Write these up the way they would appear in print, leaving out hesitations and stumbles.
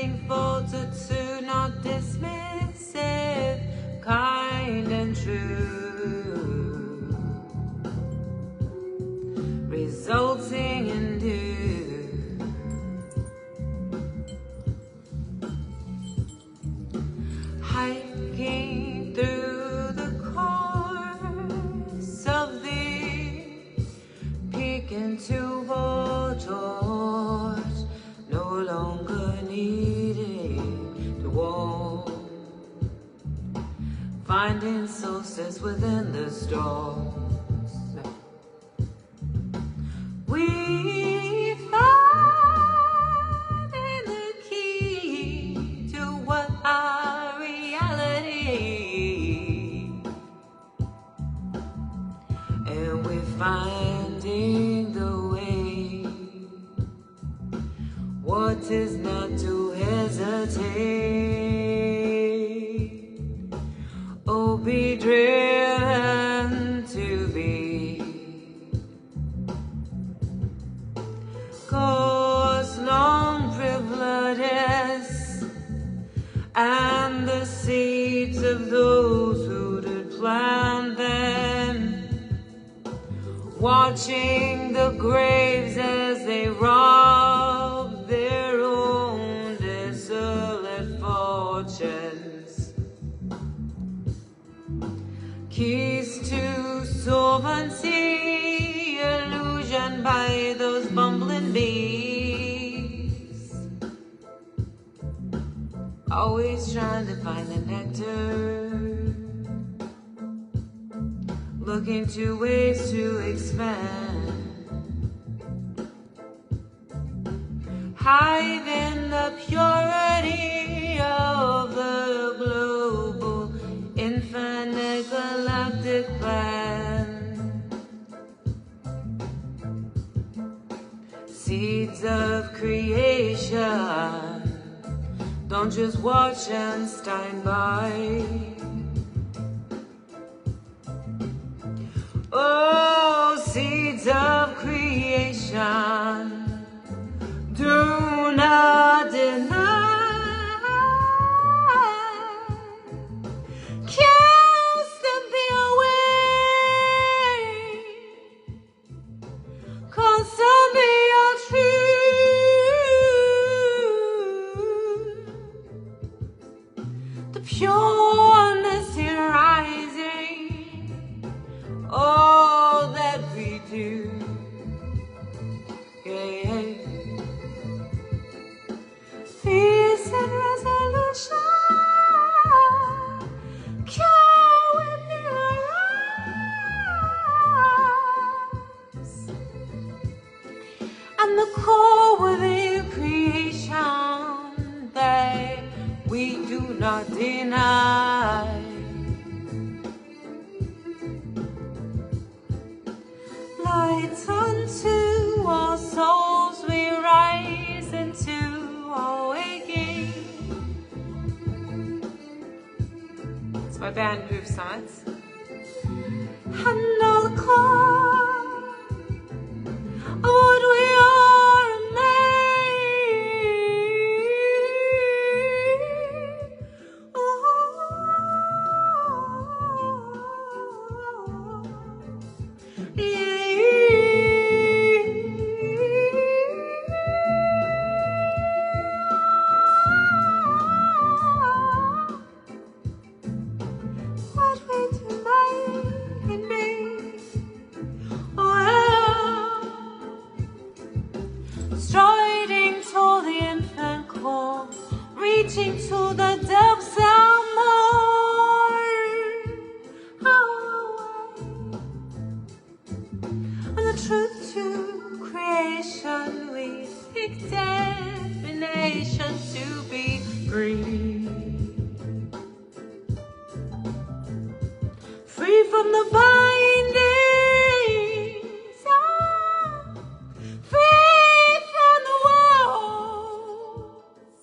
Finding fortitude, not dismissive, kind and true, resulting in dew. Hiking through the course of thee, peeking towards, no longer needing to walk, finding solstice within the storms. We find the key to what our reality, and we're finding the way. What is not to hesitate, oh, be driven to be. 'Cause long privileges and the seeds of those who did plant them, watching the graves as they rob their own desolate fortunes. Keys to sovereignty, illusion by those bumbling bees, always trying to find the nectar, looking to ways to expand, hiding the purity of the global, infinite galactic plan. Seeds of creation, don't just watch and stand by. Oh, seeds of creation, do not deny. Cast them away, constant be your truth. The pureness in rising, all that we do, yeah. Peace and resolution, care with your eyes, and the core within creation that we do not deny. Light unto our souls we rise into awakening. It's my band Groove Summits. And all the core of what we are made. Oh, yeah. What we tonight can be, striding to the infinite core, reaching to the depths of more. And the truth to creation, we seek definition to be free. Free from the bindings, free from the walls,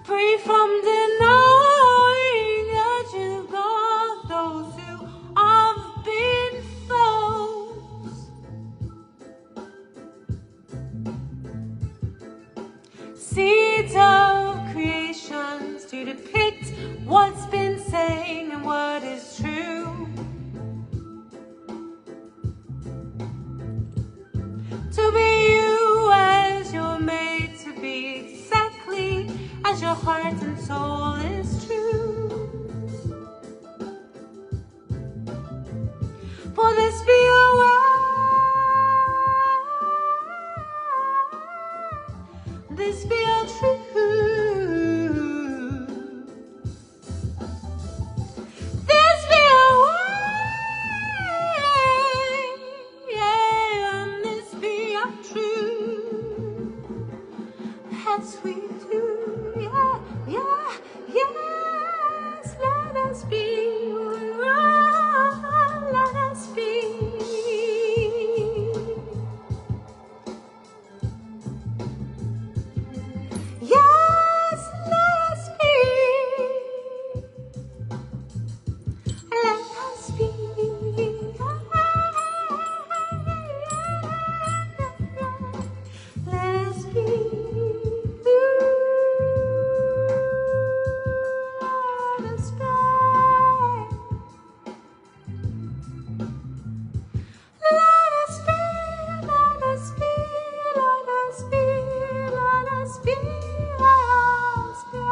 free from denying that you've got those who have been foes. seeds of creations to depict what's been saying and what is true. To be you as you're made to be, exactly as your heart and soul is true. For this be your word, this be your truth. This be your word, yeah, and this be your truth. As we do, yeah, yeah, yes, let us be, let us be. Yes, let us be. Let us be. Let us be. Let us be. Let us be. Let us be. Let us be. Let us be. Let us be.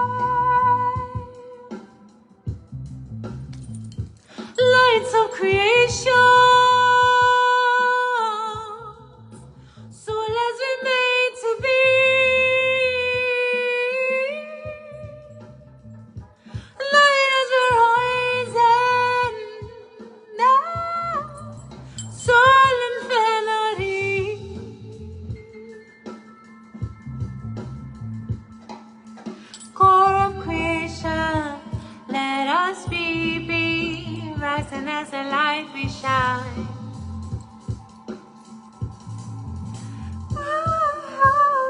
Lights of creation, soul as we're made to be. Light as we're rising now, soul infinity. Core of creation, let us be, rising as the light we shine.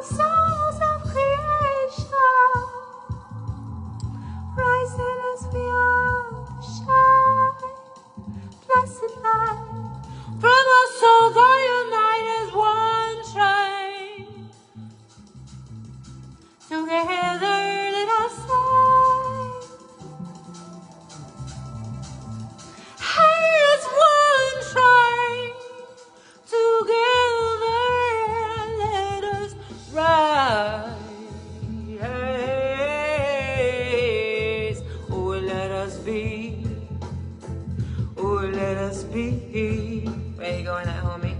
Souls of creation, rising as we are shine. Blessed light from our souls all unite as one train. Together let us say, hey, it's one train. Together let us rise. Oh, let us be. Oh, let us be. Where you going at, homie?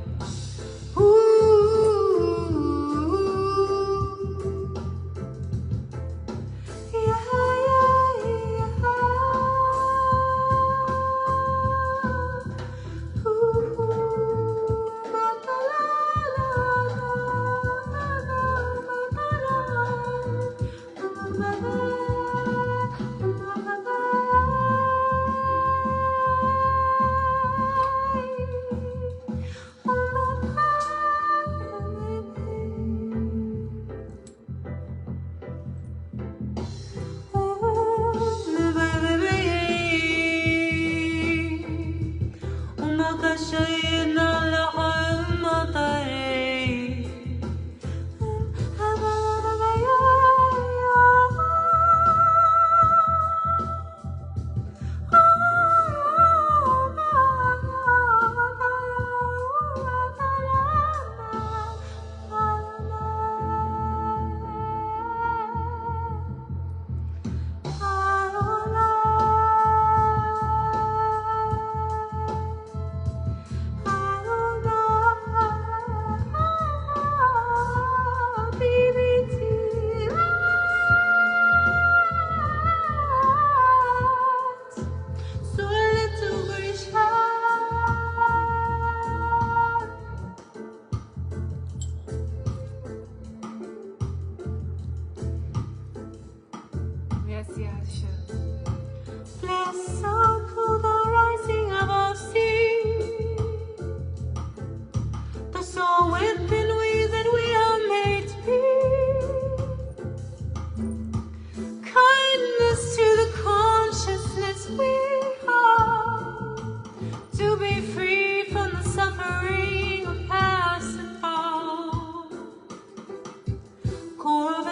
Bless all to the rising of our sea, the soul within we that we are made to be. Kindness to the consciousness we are, to be free from the suffering of past and fall. Core of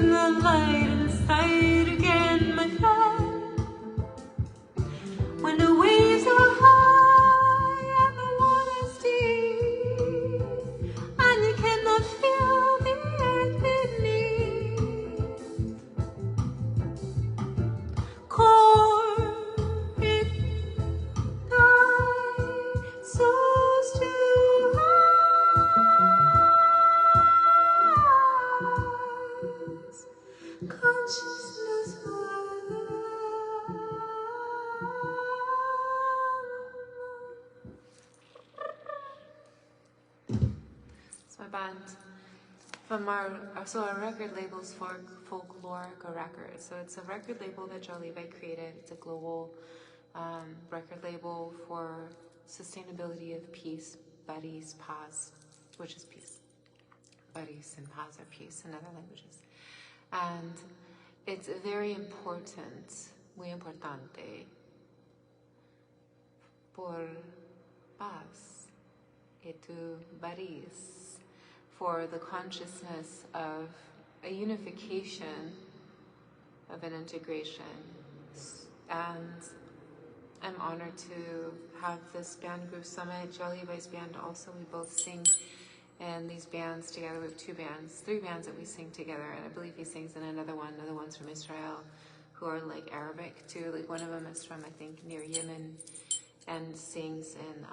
in the light inside again, my friend. When the waves are high and the water's deep, and you cannot feel the earth beneath. Core it thy souls to rise, consciousness It's my band. From our record label's Folklorica Records. So it's a record label that Joe Levi created. It's a global record label for sustainability of peace, buddies, paz, which is peace. Buddies and paz are peace in other languages. And it's very important, muy importante, por paz y tu buddies, for the consciousness of a unification, of an integration. And I'm honored to have this band group summit. Joe Levi's band also, we both sing in these bands together. We have three bands that we sing together, and I believe he sings in another one's from Israel, who are like Arabic too. Like one of them is from, I think, near Yemen, and sings in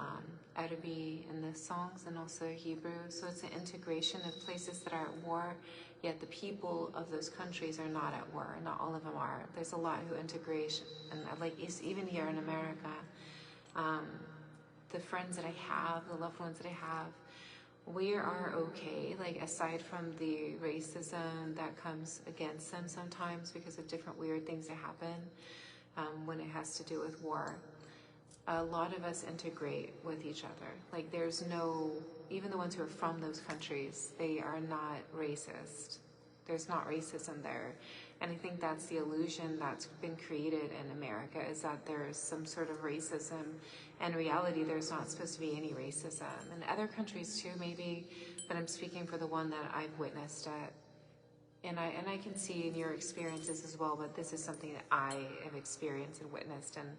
Arabic in the songs, and also Hebrew. So it's an integration of places that are at war, yet the people of those countries are not at war. Not all of them are. There's a lot who integration, and like even here in America, the friends that I have, the loved ones that I have, we are okay, like aside from the racism that comes against them sometimes because of different weird things that happen when it has to do with war. A lot of us integrate with each other. Like there's no, even the ones who are from those countries, they are not racist. There's not racism there. And I think that's the illusion that's been created in America, is that there's some sort of racism. In reality, there's not supposed to be any racism. In other countries too, maybe, but I'm speaking for the one that I've witnessed at. And I can see in your experiences as well, but this is something that I have experienced and witnessed. And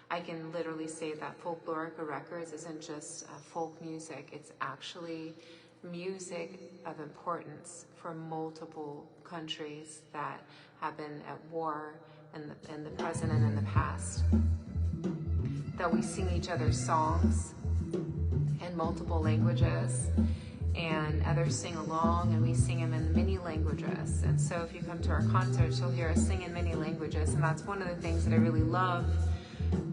I can literally say that Folklorica Records isn't just folk music, it's actually music of importance for multiple countries that have been at war in the present and in the past. That we sing each other's songs in multiple languages, and others sing along, and we sing them in many languages. And so if you come to our concerts, you'll hear us sing in many languages, and that's one of the things that I really love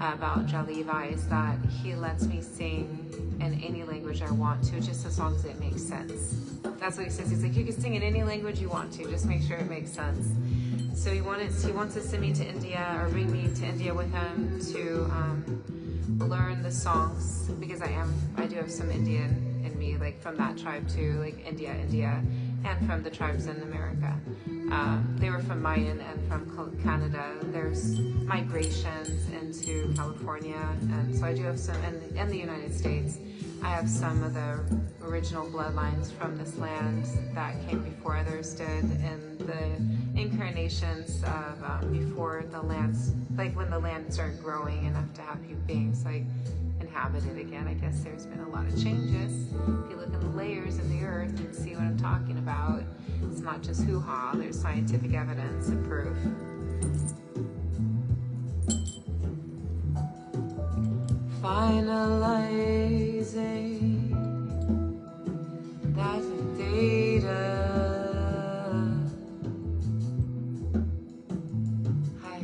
about Joe Levi, is that he lets me sing in any language I want to, just as long as it makes sense. That's what he says. He's like, you can sing in any language you want to, just make sure it makes sense. So he wants to send me to India, or bring me to India with him to learn the songs, because I do have some Indian in me, like from that tribe too, like India, and from the tribes in America. They were from Mayan and from Canada. There's migrations into California, and so I do have some, and the United States. I have some of the original bloodlines from this land that came before others did, and the incarnations of before the lands, like when the land started growing enough to have human beings like inhabit it again. I guess there's been a lot of changes. If you look in the layers of the earth and see what I'm talking about, it's not just hoo-ha, there's scientific evidence and proof. Finalizing that data. Hi.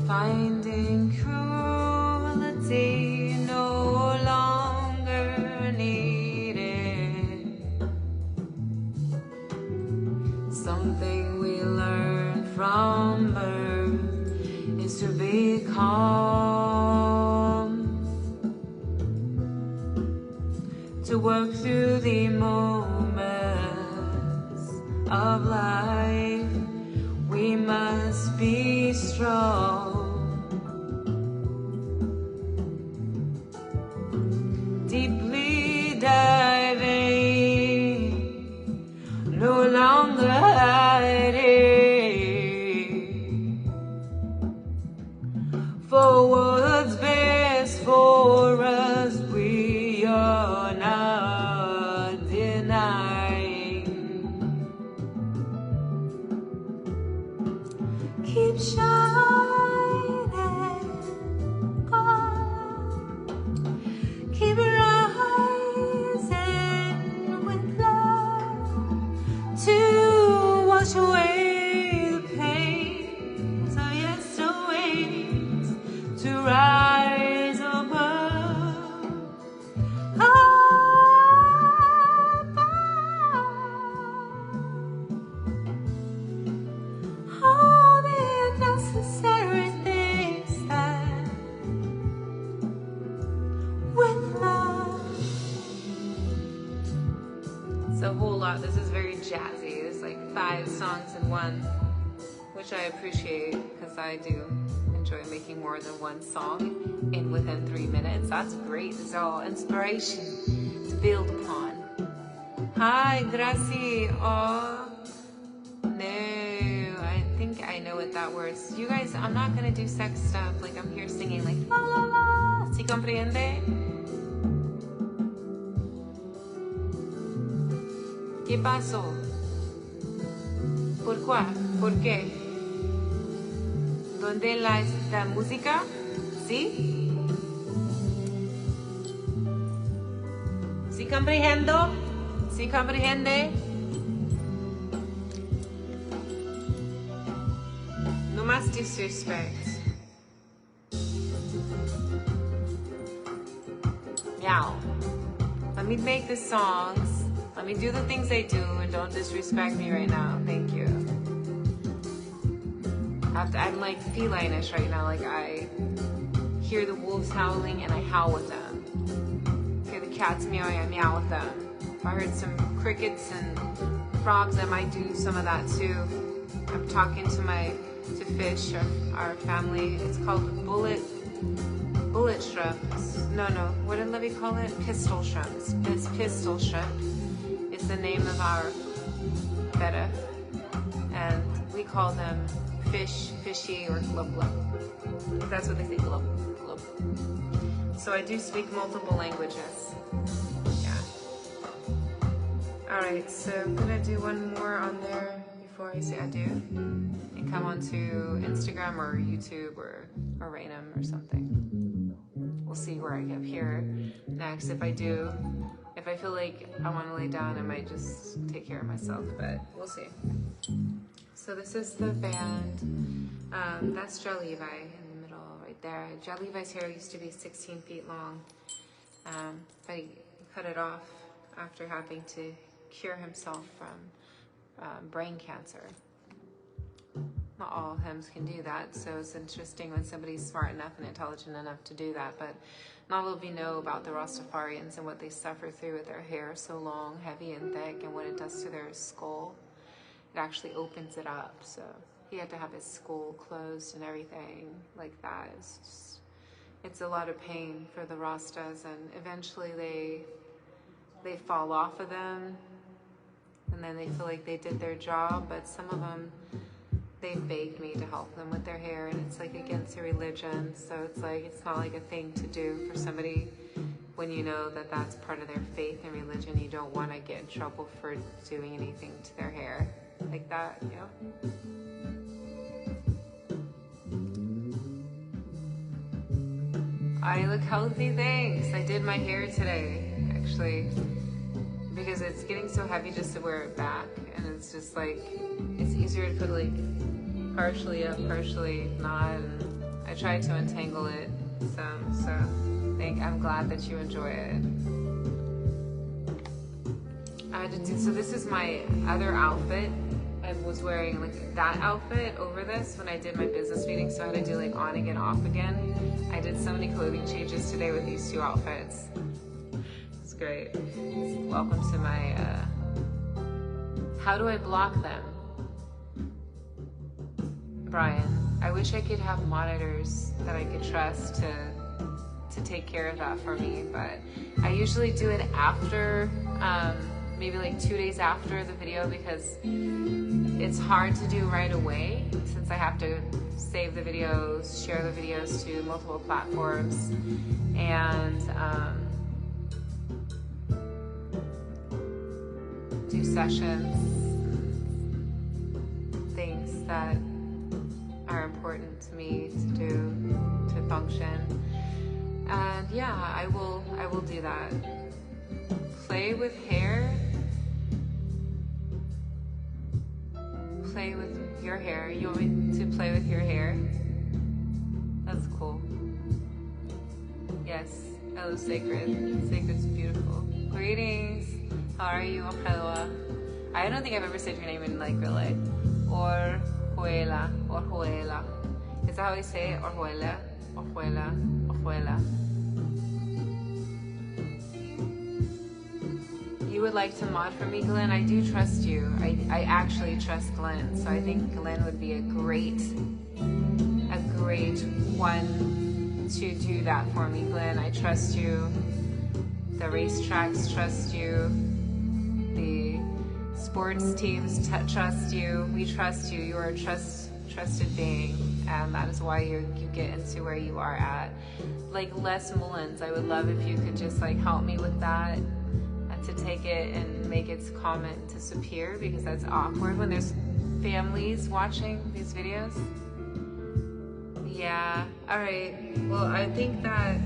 Finding cruelty no longer needed. Something we learn from birth is to be calm, to work through the moments of life. We must be strong, deeply diving, no longer for what's best for us, we are not denying. Keep shining on, keep rising with love to wash away the pains of yesterdays, to rise above, all the unnecessary things that with love. It's a whole lot. This is very jazzy. It's like 5 songs in one, which I appreciate because I do enjoy making more than one song in within 3 minutes. That's great. This is all inspiration to build upon. Hi, Gracie. Oh, no. I think I know what that word is. You guys, I'm not going to do sex stuff. Like, I'm here singing like, la, la, la. ¿Sí comprende? ¿Qué pasó? ¿Por qué? ¿Por qué? ¿Dónde la música? ¿Sí? ¿Sí comprendo? ¿Sí comprende? No más disrespect. Meow. Let me make the songs. Let me do the things I do and don't disrespect me right now. Thank you. I'm like feline-ish right now. Like I hear the wolves howling and I howl with them. Hear the cats meowing, I meow with them. If I heard some crickets and frogs, I might do some of that too. I'm talking to fish, our family. It's called bullet shrimps. No, what did Libby call it? Pistol shrimps. It's pistol shrimp. It's the name of our betta. And we call them fish, fishy, or glub glub. That's what they say, glub glub. So I do speak multiple languages. Yeah. Alright, so I'm gonna do one more on there before I say adieu. And come on to Instagram or YouTube or Rainham or something. We'll see where I appear next. If I feel like I want to lay down, I might just take care of myself, but we'll see. So this is the band. That's Joe Levi in the middle right there. Joe Levi's hair used to be 16 feet long, but he cut it off after having to cure himself from brain cancer. Not all hymns can do that, so it's interesting when somebody's smart enough and intelligent enough to do that, but not all of you know about the Rastafarians and what they suffer through with their hair so long, heavy and thick, and what it does to their skull. It actually opens it up, so he had to have his skull closed and everything like that. It's a lot of pain for the Rastas, and eventually they fall off of them, and then they feel like they did their job, but some of them, they begged me to help them with their hair, and it's like against their religion, so it's like, it's not like a thing to do for somebody when you know that that's part of their faith and religion. You don't want to get in trouble for doing anything to their hair like that, you know? I look healthy, thanks. I did my hair today, actually, because it's getting so heavy just to wear it back, and it's just like, it's easier to put like partially up, partially not, and I tried to untangle it some, so I'm glad that you enjoy it. So this is my other outfit. I was wearing like that outfit over this when I did my business meeting, so I had to do like on again, off again. I did so many clothing changes today with these 2 outfits. It's great. Welcome to my, how do I block them? Brian, I wish I could have monitors that I could trust to take care of that for me, but I usually do it after, maybe like 2 days after the video, because it's hard to do right away since I have to save the videos, share the videos to multiple platforms, and do sessions, things that are important to me to do to function. And yeah, I will do that. Play with hair. Play with your hair. You want me to play with your hair? That's cool. Yes, hello Sacred. Sacred's beautiful. Greetings. How are you, Ojelwa? I don't think I've ever said your name in like real life. Orjuela. Orjuela. Is that how we say it? Orjuela. Orjuela. Orjuela. You would like to mod for me, Glenn? I do trust you. I actually trust Glenn, so I think Glenn would be a great one to do that for me, Glenn. I trust you. The racetracks trust you. The sports teams trust you. We trust you. You are a trusted being, and that is why you get into where you are at. Like Les Mullins, I would love if you could just like help me with that, to take it and make its comment disappear, because that's awkward when there's families watching these videos. Yeah, all right. Well, I think that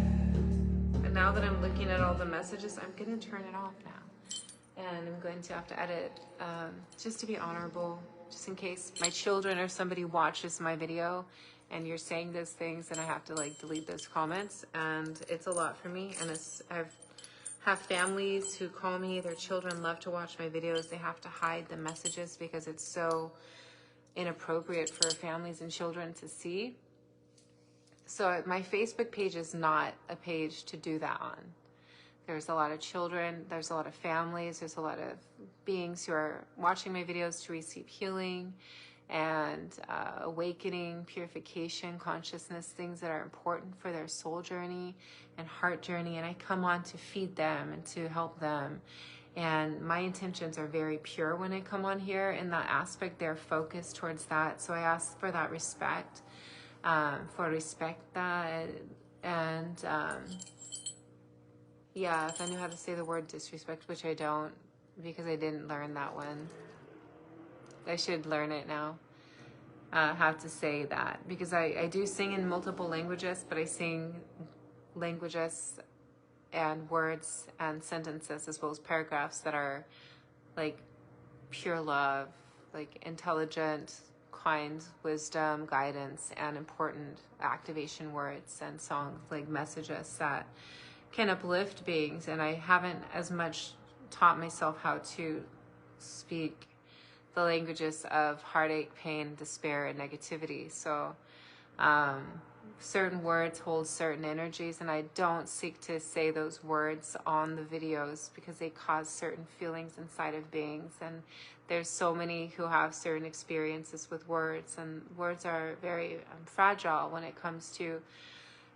now that I'm looking at all the messages, I'm gonna turn it off now. And I'm going to have to edit, just to be honorable, just in case my children or somebody watches my video and you're saying those things, and I have to like delete those comments, and it's a lot for me. And I've have families who call me, their children love to watch my videos. They have to hide the messages because it's so inappropriate for families and children to see. So my Facebook page is not a page to do that on. There's a lot of children, there's a lot of families, there's a lot of beings who are watching my videos to receive healing and awakening, purification, consciousness, things that are important for their soul journey and heart journey. And I come on to feed them and to help them. And my intentions are very pure when I come on here. In that aspect, they're focused towards that. So I ask for that respect, that. And yeah, if I knew how to say the word disrespect, which I don't, because I didn't learn that one. I should learn it now, how to say that, because I do sing in multiple languages, but I sing languages and words and sentences as well as paragraphs that are like pure love, like intelligent, kind wisdom, guidance, and important activation words and songs, like messages that can uplift beings. And I haven't as much taught myself how to speak the languages of heartache, pain, despair, and negativity. So certain words hold certain energies, and I don't seek to say those words on the videos because they cause certain feelings inside of beings. And there's so many who have certain experiences with words, and words are very fragile when it comes to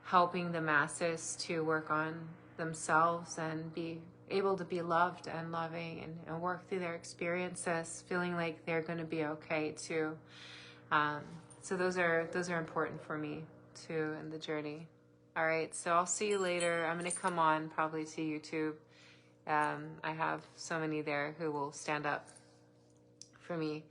helping the masses to work on themselves and be able to be loved and loving and work through their experiences, feeling like they're going to be okay too. So those are important for me too in the journey. All right, so I'll see you later. I'm going to come on probably to YouTube. I have so many there who will stand up for me.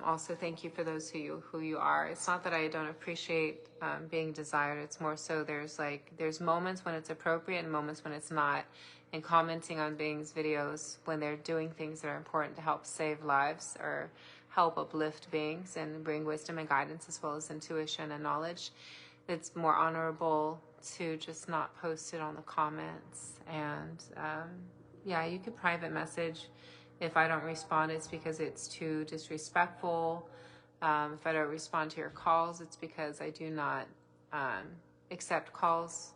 Also, thank you for those who you are. It's not that I don't appreciate being desired. It's more so there's moments when it's appropriate and moments when it's not. And commenting on beings' videos when they're doing things that are important to help save lives or help uplift beings and bring wisdom and guidance as well as intuition and knowledge, it's more honorable to just not post it on the comments. And yeah, you could private message. If I don't respond, it's because it's too disrespectful. If I don't respond to your calls, it's because I do not accept calls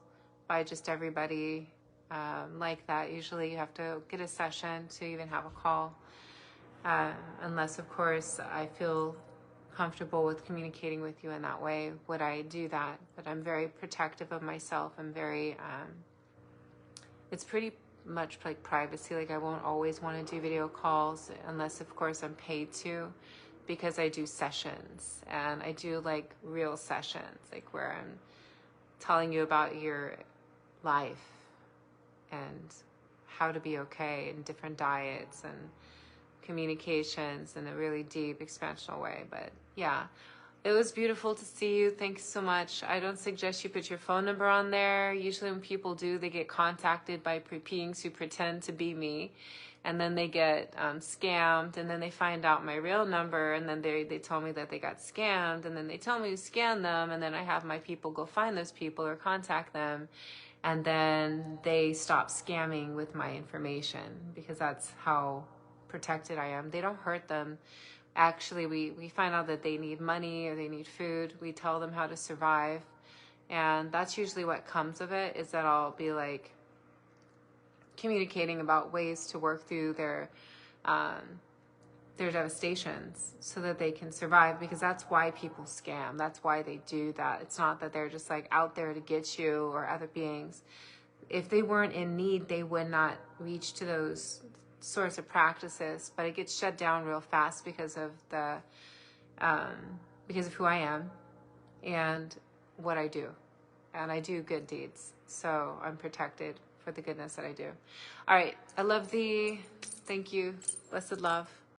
by just everybody like that. Usually you have to get a session to even have a call, unless of course I feel comfortable with communicating with you in that way, would I do that. But I'm very protective of myself. I'm very it's pretty much like privacy. Like I won't always want to do video calls unless of course I'm paid to, because I do sessions, and I do like real sessions, like where I'm telling you about your life and how to be okay in different diets and communications in a really deep, expansional way. But yeah, it was beautiful to see you. Thanks so much. I don't suggest you put your phone number on there. Usually when people do, they get contacted by beings who pretend to be me. And then they get scammed, and then they find out my real number, and then they tell me that they got scammed, and then they tell me to scan them, and then I have my people go find those people or contact them, and then they stop scamming with my information, because that's how protected I am. They don't hurt them. Actually, we find out that they need money or they need food. We tell them how to survive, and that's usually what comes of it, is that I'll be like communicating about ways to work through their devastations so that they can survive, because that's why people scam. That's why they do that. It's not that they're just like out there to get you or other beings. If they weren't in need, they would not reach to those sorts of practices, but it gets shut down real fast because of who I am and what I do. And I do good deeds, so I'm protected for the goodness that I do. All right, I love thee. Thank you. Blessed love.